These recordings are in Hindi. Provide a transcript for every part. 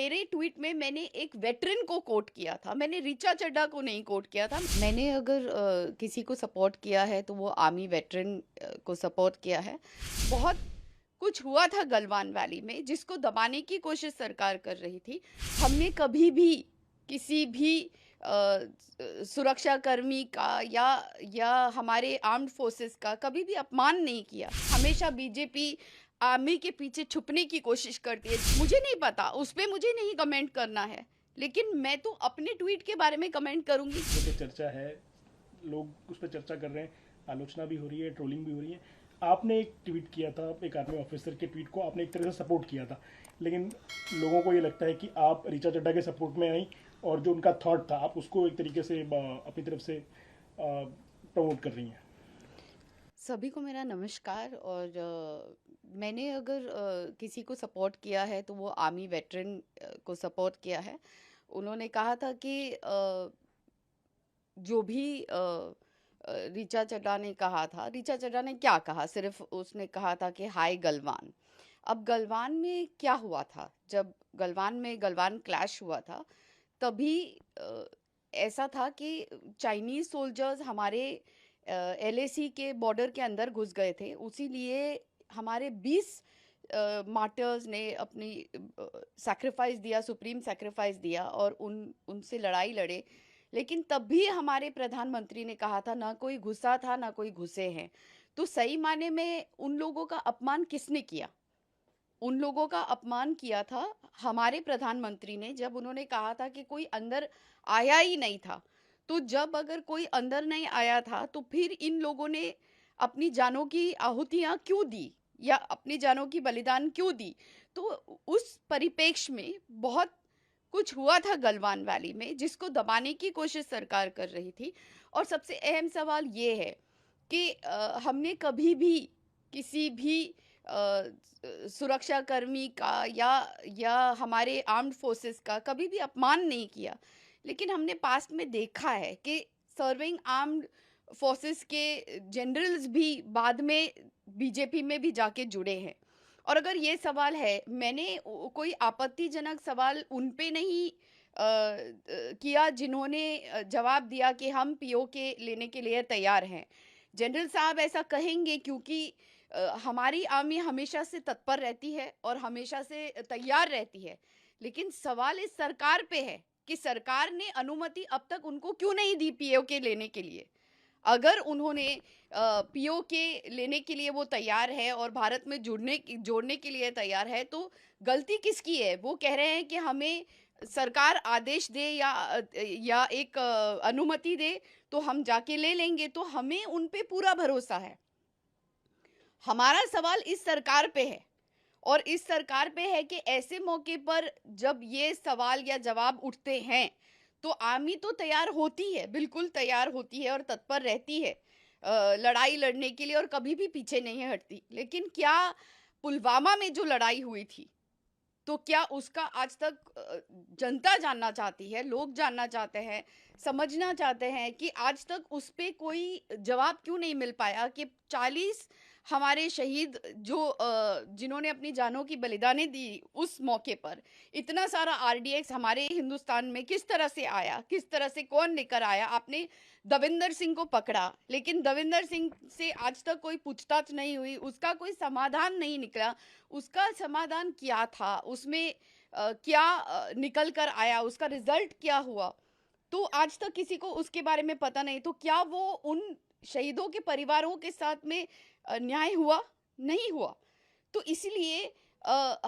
मेरे ट्वीट में मैंने एक वेटरन को कोट किया था, मैंने ऋचा चड्ढा को नहीं कोट किया था। मैंने अगर किसी को सपोर्ट किया है तो वो आर्मी वेटरन को सपोर्ट किया है। बहुत कुछ हुआ था गलवान वैली में जिसको दबाने की कोशिश सरकार कर रही थी। हमने कभी भी किसी भी सुरक्षाकर्मी का या हमारे आर्म्ड फोर्सेस का कभी भी अपमान नहीं किया। हमेशा बीजेपी आर्मी के पीछे छुपने की कोशिश करती है। मुझे नहीं पता, उस पे मुझे नहीं कमेंट करना है, लेकिन मैं तो अपने ट्वीट के बारे में कमेंट करूंगी। इस पे चर्चा है, लोग उस पर चर्चा कर रहे हैं, आलोचना भी हो रही है, ट्रोलिंग भी हो रही है। आपने एक ट्वीट किया था, एक आर्मी ऑफिसर के ट्वीट को आपने एक तरह से सपोर्ट किया था, लेकिन लोगों को ये लगता है कि आप ऋचा चड्ढा के सपोर्ट में आई और जो उनका थॉट था आप उसको एक तरीके से अपनी तरफ से प्रमोट कर रही हैं। सभी को मेरा नमस्कार। और मैंने अगर किसी को सपोर्ट किया है तो वो आर्मी वेटरन को सपोर्ट किया है। उन्होंने कहा था कि जो भी ऋचा चड्ढा ने कहा था, ऋचा चड्ढा ने क्या कहा, सिर्फ उसने कहा था कि हाय गलवान। अब गलवान में क्या हुआ था, जब गलवान क्लैश हुआ था तभी ऐसा था कि चाइनीज सोल्जर्स हमारे एलएसी के बॉर्डर के अंदर घुस गए थे। उसी लिए हमारे 20 मार्टर्स ने अपनी सैक्रिफाइस दिया, सुप्रीम सैक्रिफाइस दिया और उनसे लड़ाई लड़े। लेकिन तब भी हमारे प्रधानमंत्री ने कहा था ना कोई घुसा था ना कोई घुसे हैं। तो सही माने में उन लोगों का अपमान किसने किया? उन लोगों का अपमान किया था हमारे प्रधानमंत्री ने, जब उन्होंने कहा था कि कोई अंदर आया ही नहीं था। तो जब अगर कोई अंदर नहीं आया था तो फिर इन लोगों ने अपनी जानों की आहुतियां क्यों दी या अपनी जानों की बलिदान क्यों दी? तो उस परिप्रेक्ष्य में बहुत कुछ हुआ था गलवान वैली में जिसको दबाने की कोशिश सरकार कर रही थी। और सबसे अहम सवाल ये है कि हमने कभी भी किसी भी सुरक्षाकर्मी का या हमारे आर्म्ड फोर्सेस का कभी भी अपमान नहीं किया। लेकिन हमने पास्ट में देखा है कि सर्विंग आर्म्ड फोर्सेस के जनरल्स भी बाद में बीजेपी में भी जाके जुड़े हैं। और अगर ये सवाल है, मैंने कोई आपत्तिजनक सवाल उन पे नहीं किया जिन्होंने जवाब दिया कि हम पीओके लेने के लिए तैयार हैं। जनरल साहब ऐसा कहेंगे क्योंकि हमारी आर्मी हमेशा से तत्पर रहती है और हमेशा से तैयार रहती है। लेकिन सवाल इस सरकार पे है कि सरकार ने अनुमति अब तक उनको क्यों नहीं दी पीओके लेने के लिए। अगर उन्होंने पीओके लेने के लिए वो तैयार है और भारत में जोड़ने के लिए तैयार है, तो गलती किसकी है? वो कह रहे हैं कि हमें सरकार आदेश दे या एक अनुमति दे तो हम जाके ले लेंगे। तो हमें उन पे पूरा भरोसा है। हमारा सवाल इस सरकार पे है और इस सरकार पे है कि ऐसे मौके पर जब ये सवाल या जवाब उठते हैं तो आर्मी तो तैयार होती है, बिल्कुल तैयार होती है और तत्पर रहती है लड़ाई लड़ने के लिए और कभी भी पीछे नहीं हटती। लेकिन क्या पुलवामा में जो लड़ाई हुई थी, तो क्या उसका आज तक जनता जानना चाहती है, लोग जानना चाहते हैं, समझना चाहते हैं कि आज तक उस पे कोई जवाब क्यों नहीं मिल पाया कि 40 हमारे शहीद जो जिन्होंने अपनी जानों की बलिदानें दी उस मौके पर, इतना सारा आरडीएक्स हमारे हिंदुस्तान में किस तरह से आया, किस तरह से कौन लेकर आया? आपने दविंदर सिंह को पकड़ा, लेकिन दविंदर सिंह से आज तक कोई पूछताछ नहीं हुई, उसका कोई समाधान नहीं निकला। उसका समाधान क्या था, उसमें क्या निकल कर आया, उसका रिजल्ट क्या हुआ, तो आज तक किसी को उसके बारे में पता नहीं। तो क्या वो उन शहीदों के परिवारों के साथ में न्याय हुआ? नहीं हुआ। तो इसलिए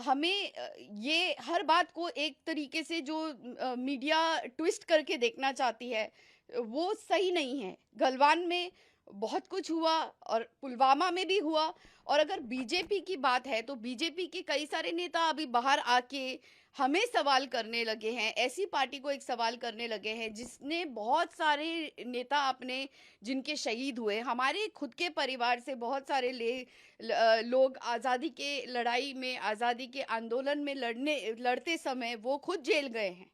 हमें ये हर बात को एक तरीके से जो मीडिया ट्विस्ट करके देखना चाहती है वो सही नहीं है। गलवान में बहुत कुछ हुआ और पुलवामा में भी हुआ। और अगर बीजेपी की बात है तो बीजेपी के कई सारे नेता अभी बाहर आके हमें सवाल करने लगे हैं, ऐसी पार्टी को एक सवाल करने लगे हैं जिसने बहुत सारे नेता अपने जिनके शहीद हुए, हमारे खुद के परिवार से बहुत सारे लोग आज़ादी के लड़ाई में, आज़ादी के आंदोलन में लड़ते समय वो खुद जेल गए हैं।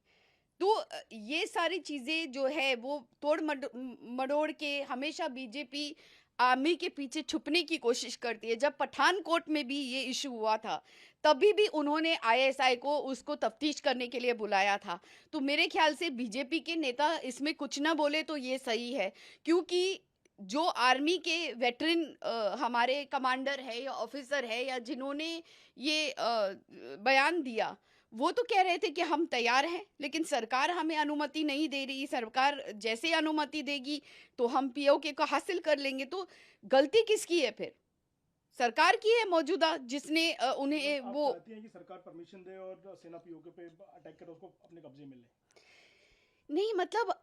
तो ये सारी चीज़ें जो है वो तोड़ मरोड़ के हमेशा बीजेपी आर्मी के पीछे छुपने की कोशिश करती है। जब पठानकोट में भी ये इश्यू हुआ था, तभी भी उन्होंने आईएसआई को उसको तफ्तीश करने के लिए बुलाया था। तो मेरे ख्याल से बीजेपी के नेता इसमें कुछ ना बोले तो ये सही है, क्योंकि जो आर्मी के वेटरन हमारे कमांडर है या ऑफिसर है या जिन्होंने ये बयान दिया, वो तो कह रहे थे कि हम तैयार हैं, लेकिन सरकार हमें अनुमति नहीं दे रही। सरकार जैसे अनुमति देगी तो हम पीओके को हासिल कर लेंगे। तो गलती किसकी है फिर? सरकार की है मौजूदा, जिसने उन्हें मतलब आप वो चाहती हैं कि सरकार परमिशन दे और सेना पीओके पे अटैक करे, उसको अपने कब्जे में ले। नहीं, मतलब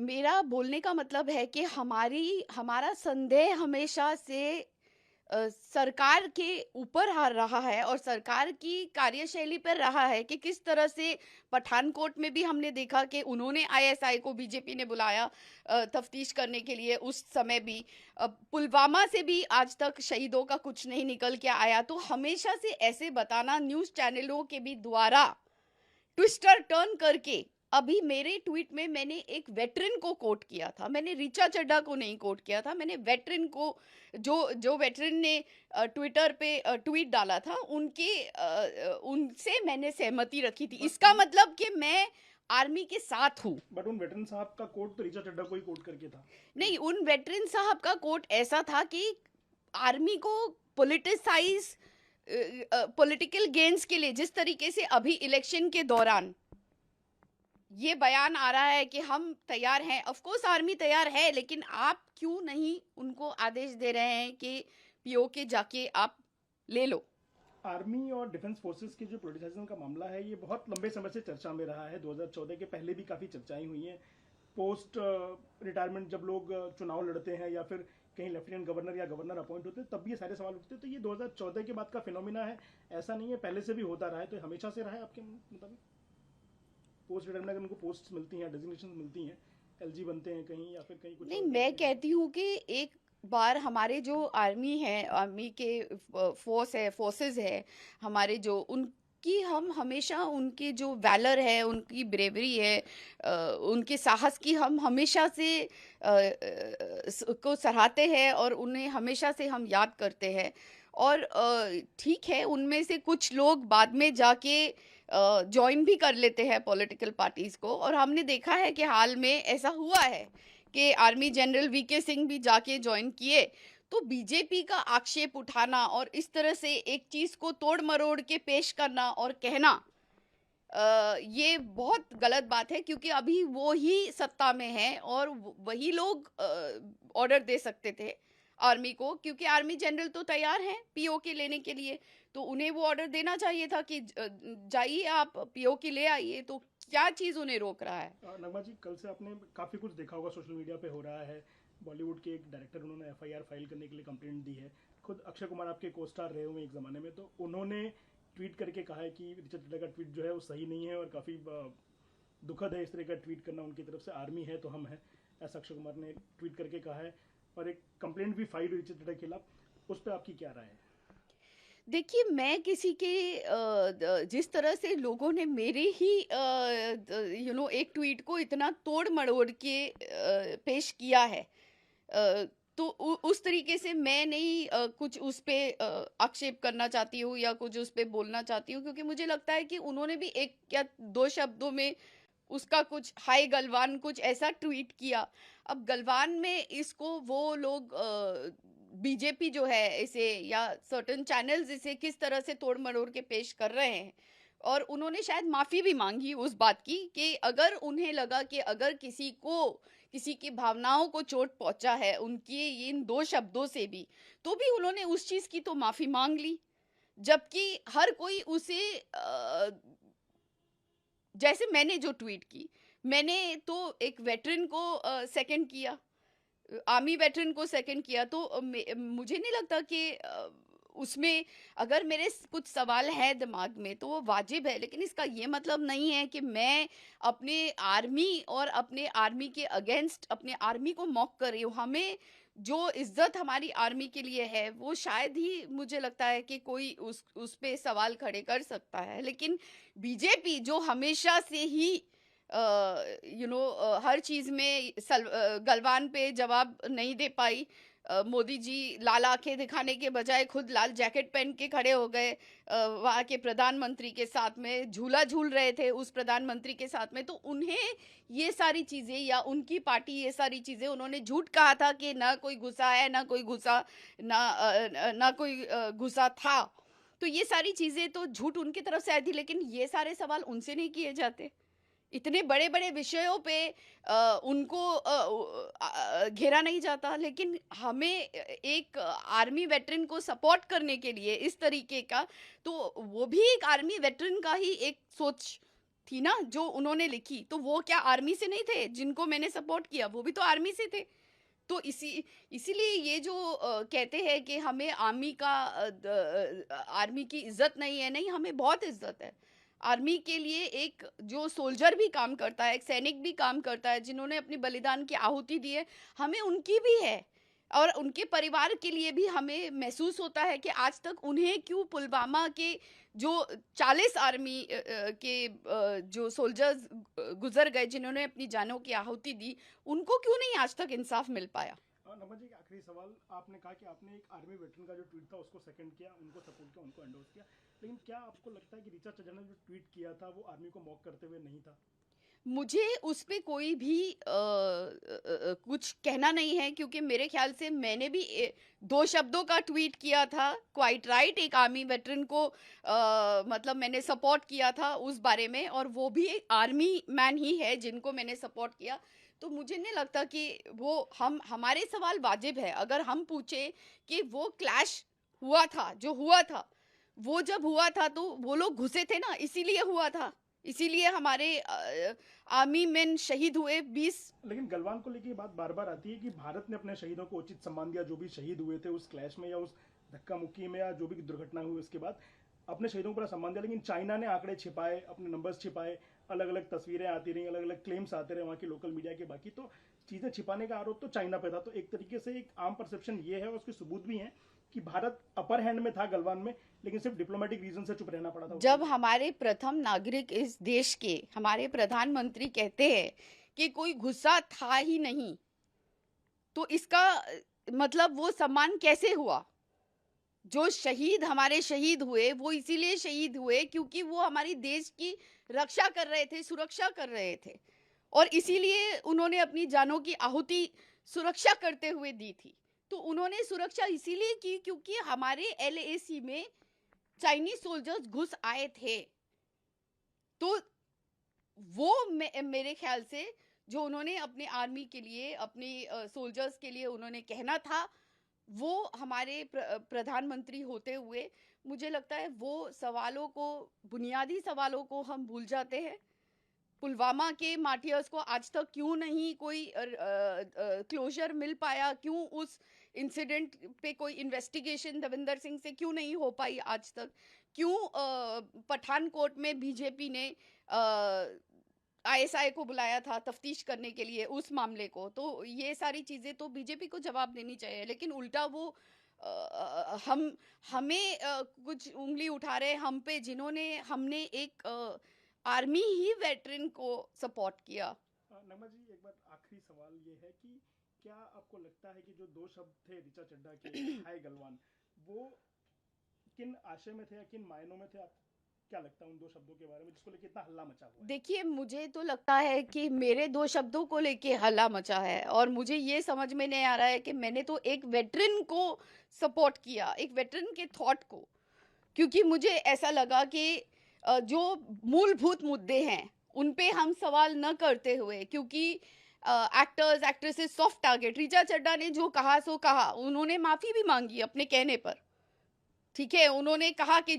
मेरा बोलने का मतलब है कि हमारा संदेह हमेशा से सरकार के ऊपर आ रहा है और सरकार की कार्यशैली पर रहा है कि किस तरह से पठानकोट में भी हमने देखा कि उन्होंने आईएसआई को बीजेपी ने बुलाया तफ्तीश करने के लिए। उस समय भी पुलवामा से भी आज तक शहीदों का कुछ नहीं निकल के आया। तो हमेशा से ऐसे बताना न्यूज़ चैनलों के भी द्वारा ट्विस्टर टर्न करके, अभी मेरे ट्वीट में मैंने एक वेटरन को कोट किया था, मैंने ऋचा चड्ढा को नहीं कोट किया था, मैंने वेटरन को, जो जो वेटरन ने ट्विटर पे ट्वीट डाला था, उनसे मैंने सहमति रखी थी। इसका मतलब कि मैं आर्मी के साथ हूँ। बट उन वेटरन साहब का कोट तो ऋचा चड्ढा को ही कोट करके था। नहीं, उन वेटरन साहब का कोट ऐसा था कि आर्मी को पॉलिटिसाइज, पॉलिटिकल गेन्स के लिए, जिस तरीके से अभी इलेक्शन के दौरान ये बयान आ रहा है कि हम तैयार हैं। ऑफ कोर्स आर्मी तैयार है, लेकिन आप क्यों नहीं उनको आदेश दे रहे हैं कि पीओके जाके आप ले लो? आर्मी और डिफेंस फोर्सेस के जो पोलिटिसाइजेशन का मामला है, ये बहुत लंबे समय से चर्चा में रहा है। 2014 के पहले भी काफ़ी चर्चाएं हुई हैं। पोस्ट रिटायरमेंट जब लोग चुनाव लड़ते हैं या फिर कहीं लेफ्टिनेंट गवर्नर या गवर्नर अपॉइंट होते हैं, तब भी ये सारे सवाल उठते हैं। तो ये 2014 के बाद का फिनोमिना है, ऐसा नहीं है, पहले से भी होता रहा है। तो हमेशा से रहा है आपके मुताबिक? पोस्ट रिटायरमेंट अगर उनको पोस्ट मिलती हैं, डेजिग्नेशन मिलती हैं, एलजी बनते हैं कहीं या फिर कहीं कुछ नहीं, और मैं करते हैं। कहती हूँ कि एक बार हमारे जो आर्मी है, आर्मी के फोर्स है, फोर्सेस है हमारे, जो उनकी हम हमेशा उनके जो वैलर है, उनकी ब्रेवरी है, उनके साहस की हम हमेशा से को सराहते हैं और उन्हें हमेशा से हम याद करते हैं। और ठीक है, उनमें से कुछ लोग बाद में जाके जॉइन भी कर लेते हैं पॉलिटिकल पार्टीज को, और हमने देखा है कि हाल में ऐसा हुआ है कि आर्मी जनरल वीके सिंह भी जाके ज्वाइन किए। तो बीजेपी का आक्षेप उठाना और इस तरह से एक चीज को तोड़ मरोड़ के पेश करना और कहना, ये बहुत गलत बात है, क्योंकि अभी वो ही सत्ता में है और वही लोग ऑर्डर दे सकते थे आर्मी को, क्योंकि आर्मी जनरल तो तैयार हैं पीओके लेने के लिए। तो उन्हें वो ऑर्डर देना चाहिए था कि जाइए आप पीओके ले आइए। तो क्या चीज उन्हें रोक रहा है? नगमा जी, कल से आपने काफ़ी कुछ देखा होगा, सोशल मीडिया पे हो रहा है। बॉलीवुड के एक डायरेक्टर, उन्होंने एफआईआर फाइल करने के लिए कंप्लेंट दी है। खुद अक्षय कुमार आपके को स्टार रहे हुए एक ज़माने में, तो उन्होंने ट्वीट करके कहा है कि ऋचा चड्ढा का ट्वीट जो है वो सही नहीं है और काफ़ी दुखद है इस तरह का ट्वीट करना उनकी तरफ से। आर्मी है तो हम हैं, ऐसा अक्षय कुमार ने ट्वीट करके कहा है। और एक कंप्लेंट भी फाइल हुई ऋचा चड्ढा के खिलाफ। उस पर आपकी क्या राय है? देखिए, मैं किसी के जिस तरह से लोगों ने मेरे ही एक ट्वीट को इतना तोड़ मरोड़ के पेश किया है, तो उस तरीके से मैं नहीं कुछ उस पे आक्षेप करना चाहती हूँ या कुछ उस पे बोलना चाहती हूँ, क्योंकि मुझे लगता है कि उन्होंने भी एक या दो शब्दों में उसका कुछ हाय गलवान कुछ ऐसा ट्वीट किया। अब गलवान में इसको वो लोग बीजेपी जो है इसे, या सर्टेन चैनल्स इसे किस तरह से तोड़ मरोड़ के पेश कर रहे हैं, और उन्होंने शायद माफी भी मांगी उस बात की कि अगर उन्हें लगा कि अगर किसी की भावनाओं को चोट पहुंचा है उनकी इन दो शब्दों से भी, तो भी उन्होंने उस चीज की तो माफी मांग ली। जबकि हर कोई उसे जैसे मैंने जो ट्वीट की, मैंने तो एक वेटरन को सेकंड किया, आर्मी वेटरन को सेकंड किया। तो मुझे नहीं लगता कि उसमें अगर मेरे कुछ सवाल है दिमाग में तो वो वाजिब है, लेकिन इसका ये मतलब नहीं है कि मैं अपने आर्मी और अपने आर्मी के अगेंस्ट अपने आर्मी को मॉक कर रही हूँ। हमें जो इज्जत हमारी आर्मी के लिए है वो शायद ही मुझे लगता है कि कोई उस पे सवाल खड़े कर सकता है। लेकिन बीजेपी जो हमेशा से ही हर चीज में गलवान पे जवाब नहीं दे पाई, मोदी जी लाल आंखें दिखाने के बजाय खुद लाल जैकेट पहन के खड़े हो गए, वहाँ के प्रधानमंत्री के साथ में झूला झूल रहे थे उस प्रधानमंत्री के साथ में। तो उन्हें ये सारी चीज़ें, या उनकी पार्टी ये सारी चीज़ें, उन्होंने झूठ कहा था कि ना कोई घुसा है, ना कोई घुसा, ना कोई घुसा था। तो ये सारी चीज़ें तो झूठ उनकी तरफ से आई थी, लेकिन ये सारे सवाल उनसे नहीं किए जाते। इतने बड़े-बड़े विषयों पे उनको घेरा नहीं जाता, लेकिन हमें एक आर्मी वेटरन को सपोर्ट करने के लिए इस तरीके का, तो वो भी एक आर्मी वेटरन का ही एक सोच थी ना जो उन्होंने लिखी। तो वो क्या आर्मी से नहीं थे जिनको मैंने सपोर्ट किया? वो भी तो आर्मी से थे। तो इसीलिए ये जो कहते हैं कि हमें आर्मी की इज्जत नहीं है, नहीं, हमें बहुत इज्जत है। आर्मी के लिए एक जो सोल्जर भी काम करता है, एक सैनिक भी काम करता है, जिन्होंने अपनी बलिदान की आहुति दी है, हमें उनकी भी है। और उनके परिवार के लिए भी हमें महसूस होता है कि आज तक उन्हें क्यों पुलवामा के जो 40 आर्मी के जो सोल्जर्स गुजर गए, जिन्होंने अपनी जानों की आहुति दी, उनको क्यों नहीं आज तक इंसाफ मिल पाया? नम्बर जी, एक आखिरी सवाल। आपने कहा कि आपने एक आर्मी वेटरन का जो ट्वीट था उसको सेकंड किया, उनको सपोर्ट किया, उनको एंडोर्स किया, लेकिन क्या आपको लगता है कि ऋचा चड्ढा ने जो ट्वीट किया था वो आर्मी को मॉक करते हुए नहीं था? मुझे उस पे कोई भी कुछ कहना नहीं है, क्योंकि मेरे ख्याल से मैंने भी 2 शब्दों का ट्वीट किया था, क्वाइट राइट, एक आर्मी वेटरन को मतलब मैंने सपोर्ट किया था उस बारे में, और वो भी एक आर्मी मैन ही है जिनको मैंने सपोर्ट किया। तो मुझे नहीं लगता कि वो हमारे सवाल वाजिब है। अगर हम पूछे कि वो क्लैश हुआ था, जो हुआ था, वो जब हुआ था तो वो लोग घुसे थे ना, इसीलिए हुआ था। इसीलिए हमारे आर्मी मैन शहीद हुए 20। लेकिन गलवान को लेके ये बात बार बार आती है कि भारत ने अपने शहीदों को उचित सम्मान दिया, जो भी शहीद हुए थे उस क्लैश में या उस धक्का मुक्की में या जो भी दुर्घटना हुई उसके बाद अपने शहीदों को पूरा सम्मान दिया। लेकिन चाइना ने आंकड़े छिपाए, अपने नंबर्स छिपाए, अलग अलग तस्वीरें आती रही, अलग अलग क्लेम्स आते रहे वहाँ की लोकल मीडिया के। बाकी तो चीज़ें छिपाने का आरोप तो चाइना पे था। तो एक तरीके से एक आम परसेप्शन ये है, और उसके सबूत भी हैं, कि भारत अपर हैंड में था गलवान में, लेकिन सिर्फ डिप्लोमेटिक रीजन से चुप रहना पड़ा था। जब हमारे प्रथम नागरिक इस देश के, हमारे प्रधानमंत्री कहते हैं कि कोई गुस्सा था ही नहीं, तो इसका मतलब वो सम्मान कैसे हुआ? जो शहीद हमारे शहीद हुए, वो इसीलिए शहीद हुए क्योंकि वो हमारी देश की रक्षा कर रहे थे, सुरक्षा कर रहे थे, और इसीलिए उन्होंने अपनी जानों की आहुति सुरक्षा करते हुए दी थी। तो उन्होंने सुरक्षा इसीलिए की क्योंकि हमारे एलएसी में चाइनीज सोल्जर्स घुस आए थे। तो वो मेरे ख्याल से जो उन्होंने अपने आर्मी के लिए, अपने सोल्जर्स के लिए उन्होंने कहना था, वो हमारे प्रधानमंत्री होते हुए मुझे लगता है वो सवालों को, बुनियादी सवालों को हम भूल जाते हैं। पुलवामा के मार्टियर्स को आज तक क्यों नहीं कोई क्लोजर मिल पाया? क्यों उस इंसिडेंट पे कोई इन्वेस्टिगेशन दविंदर सिंह से क्यों नहीं हो पाई आज तक? क्यों पठानकोट में बीजेपी ने आईएसआई को बुलाया था तफ्तीश करने के लिए उस मामले को? तो ये सारी चीज़ें तो बीजेपी को जवाब देनी चाहिए, लेकिन उल्टा वो हम हमें कुछ उंगली उठा रहे हैं हम पे, जिन्होंने हमने एक आर्मी ही वेटरन को सपोर्ट किया। नगमा जी, एक बार आखिरी सवाल ये है कि क्या आपको लगता है कि जो 2 शब्द थे ऋचा चड्ढा के, हाय गलवान, वो किन आशय में थे या किन मायनों में थे? आप क्या लगता है उन 2 शब्दों के बारे में जिसको लेके इतना हल्ला मचा हुआ है? देखिए, मुझे तो लगता है कि मेरे 2 शब्दों को लेके हल्ला मचा है, और मुझे ये समझ में नहीं आ रहा है कि मैंने तो एक वेटरन को सपोर्ट किया, एक वेटरन के थॉट को। क्योंकि मुझे ऐसा लगा कि जो मूलभूत मुद्दे हैं, उन पे हम सवाल न करते हुए, क्योंकि actors, actresses soft target, Richa Chadha ने जो कहा सो कहा, उन्होंने माफ़ी भी माँगी अपने कहने पर। ठीक है, उन्होंने कहा कि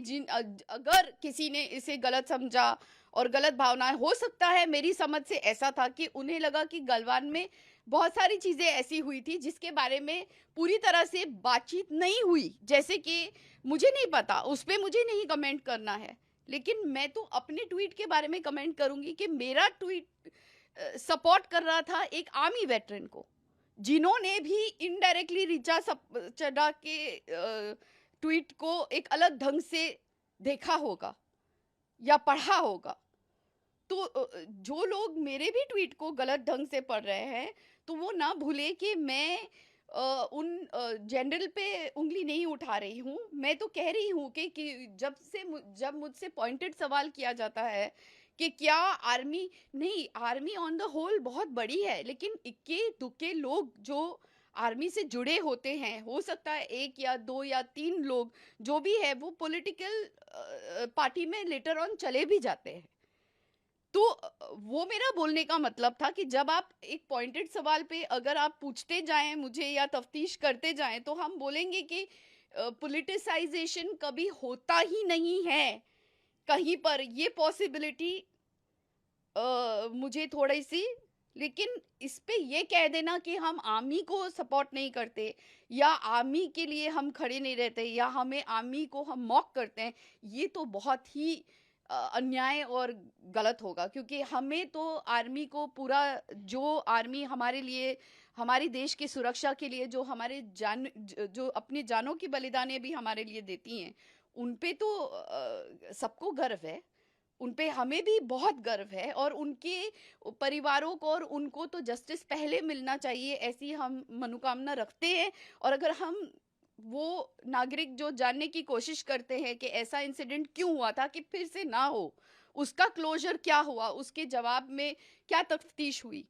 अगर किसी ने इसे गलत समझा और गलत भावनाएं, हो सकता है मेरी समझ से ऐसा था कि उन्हें लगा कि गलवान में बहुत सारी चीज़ें ऐसी हुई थी जिसके बारे में पूरी तरह से बातचीत नहीं हुई, जैसे कि मुझे नहीं पता, उस पर मुझे नहीं कमेंट करना है, लेकिन मैं तो अपने ट्वीट के बारे में कमेंट करूंगी कि मेरा ट्वीट सपोर्ट कर रहा था एक आर्मी वेटरन को, जिन्होंने भी इनडायरेक्टली ऋचा चड्ढा के ट्वीट को एक अलग ढंग से देखा होगा या पढ़ा होगा। तो जो लोग मेरे भी ट्वीट को गलत ढंग से पढ़ रहे हैं, तो वो ना भूले कि मैं उन जनरल पे उंगली नहीं उठा रही हूँ। मैं तो कह रही हूँ कि जब मुझसे पॉइंटेड सवाल किया जाता है कि क्या आर्मी नहीं, आर्मी ऑन द होल बहुत बड़ी है, लेकिन इक्के दुक्के लोग जो आर्मी से जुड़े होते हैं, हो सकता है 1 या 2 या 3 लोग जो भी है वो पॉलिटिकल पार्टी में लेटर ऑन चले भी जाते हैं। तो वो मेरा बोलने का मतलब था कि जब आप एक पॉइंटेड सवाल पे अगर आप पूछते जाएं मुझे या तफ्तीश करते जाएं, तो हम बोलेंगे कि पॉलिटिसाइजेशन कभी होता ही नहीं है कहीं पर। ये पॉसिबिलिटी मुझे थोड़ी सी, लेकिन इस पे ये कह देना कि हम आर्मी को सपोर्ट नहीं करते या आर्मी के लिए हम खड़े नहीं रहते या हमें आर्मी को हम मॉक करते हैं, ये तो बहुत ही अन्याय और गलत होगा। क्योंकि हमें तो आर्मी को पूरा, जो आर्मी हमारे लिए, हमारी देश की सुरक्षा के लिए जो हमारे जो अपनी जानों की बलिदानें भी हमारे लिए देती हैं, उन पे तो सबको गर्व है, उन पे हमें भी बहुत गर्व है, और उनके परिवारों को और उनको तो जस्टिस पहले मिलना चाहिए, ऐसी हम मनोकामना रखते हैं। और अगर हम वो नागरिक जो जानने की कोशिश करते हैं कि ऐसा इंसिडेंट क्यों हुआ था कि फिर से ना हो, उसका क्लोजर क्या हुआ, उसके जवाब में क्या तफ्तीश हुई।